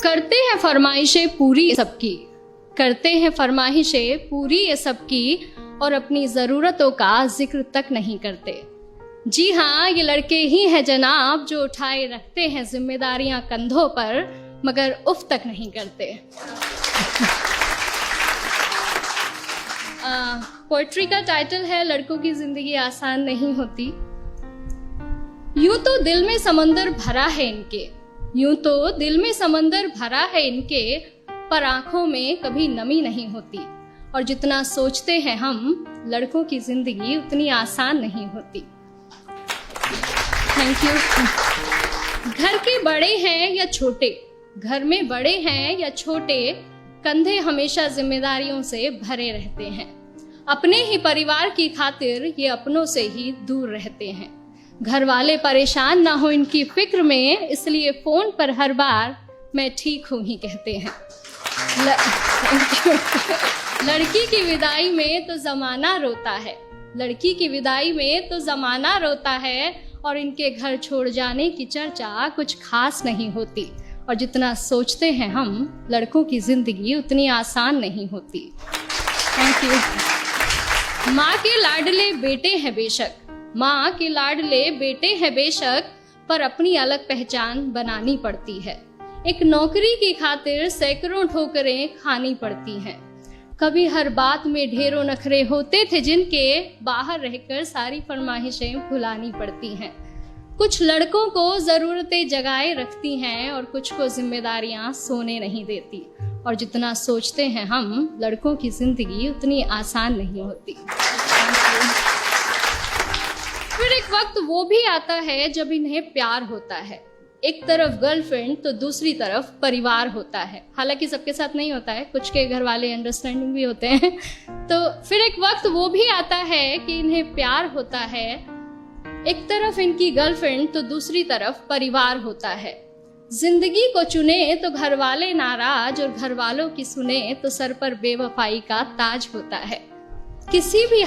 करते हैं फरमाइशें पूरी सबकी, करते हैं फरमाइशें पूरी ये सबकी, और अपनी ज़रूरतों का जिक्र तक नहीं करते। जी हाँ, ये लड़के ही हैं जनाब जो उठाए रखते हैं जिम्मेदारियां कंधों पर, मगर उफ तक नहीं करते। पोइट्री का टाइटल है लड़कों की जिंदगी आसान नहीं होती। यूं तो दिल में समंदर भरा है इनके, यूं तो दिल में समंदर भरा है इनके, पर आंखों में कभी नमी नहीं होती। और जितना सोचते हैं हम, लड़कों की जिंदगी उतनी आसान नहीं होती। Thank you. घर के बड़े हैं या छोटे, घर में बड़े हैं या छोटे, कंधे हमेशा जिम्मेदारियों से भरे रहते हैं। अपने ही परिवार की खातिर ये अपनों से ही दूर रहते हैं। घर वाले परेशान ना हो इनकी फिक्र में, इसलिए फोन पर हर बार मैं ठीक हूँ ही कहते हैं। लड़की की विदाई में तो जमाना रोता है, लड़की की विदाई में तो जमाना रोता है, और इनके घर छोड़ जाने की चर्चा कुछ खास नहीं होती। और जितना सोचते हैं हम, लड़कों की जिंदगी उतनी आसान नहीं होती। Thank you. माँ के लाडले बेटे हैं बेशक, माँ के लाडले बेटे हैं बेशक, पर अपनी अलग पहचान बनानी पड़ती है। एक नौकरी की खातिर सैकड़ों ठोकरें खानी पड़ती हैं। कभी हर बात में ढेरों नखरे होते थे जिनके, बाहर रहकर सारी फरमाइशें भुलानी पड़ती हैं। कुछ लड़कों को ज़रूरतें जगाए रखती हैं और कुछ को जिम्मेदारियां सोने नहीं देती। और जितना सोचते हैं हम, लड़कों की जिंदगी उतनी आसान नहीं होती। फिर एक वक्त वो भी आता है जब इन्हें प्यार होता है। एक तरफ गर्लफ्रेंड तो दूसरी तरफ परिवार होता है। हालांकि सबके साथ नहीं होता है, कुछ के घर वाले अंडरस्टैंडिंग भी होते हैं। तो फिर एक वक्त वो भी आता है कि इन्हें प्यार होता है। एक तरफ इनकी गर्लफ्रेंड तो दूसरी तरफ परिवार होता है। जिंदगी को चुने तो घर वाले नाराज, और घर वालों की सुने तो सर पर बेवफाई का ताज होता है। किसी भी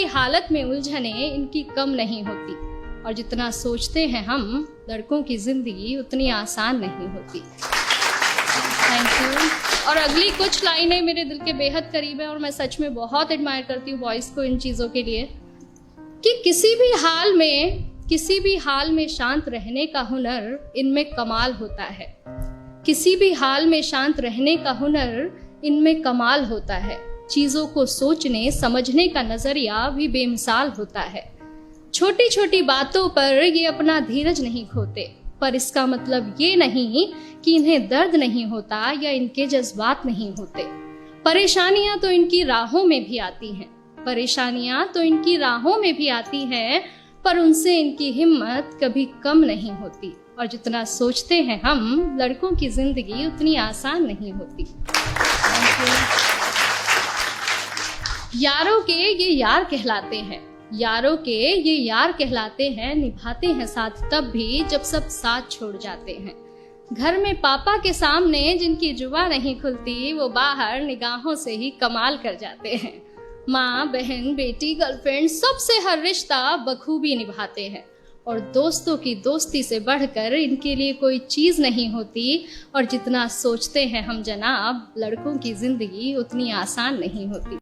हालत में उलझने इनकी कम नहीं होती। और जितना सोचते हैं हम, लड़कों की जिंदगी उतनी आसान नहीं होती। Thank you. और अगली कुछ लाइनें मेरे दिल के बेहद करीब है, और मैं सच में बहुत एडमायर करती हूँ बॉयज को इन चीज़ों के लिए, कि किसी भी हाल में शांत रहने का हुनर इनमें कमाल होता है। किसी भी हाल में शांत रहने का हुनर इनमें कमाल होता है। चीज़ों को सोचने समझने का नजरिया भी बेमिसाल होता है। छोटी छोटी बातों पर ये अपना धीरज नहीं खोते, पर इसका मतलब ये नहीं कि इन्हें दर्द नहीं होता या इनके जज्बात नहीं होते। परेशानियां तो इनकी राहों में भी आती हैं, परेशानियां तो इनकी राहों में भी आती हैं, पर उनसे इनकी हिम्मत कभी कम नहीं होती। और जितना सोचते हैं हम, लड़कों की जिंदगी उतनी आसान नहीं होती। यारों के ये यार कहलाते हैं, यारों के ये यार कहलाते हैं, निभाते हैं साथ तब भी जब सब साथ छोड़ जाते हैं। घर में पापा के सामने जिनकी जुबान नहीं खुलती, वो बाहर निगाहों से ही कमाल कर जाते हैं। माँ, बहन, बेटी, गर्लफ्रेंड, सबसे हर रिश्ता बखूबी निभाते हैं। और दोस्तों की दोस्ती से बढ़कर इनके लिए कोई चीज़ नहीं होती। और जितना सोचते हैं हम जनाब, लड़कों की जिंदगी उतनी आसान नहीं होती।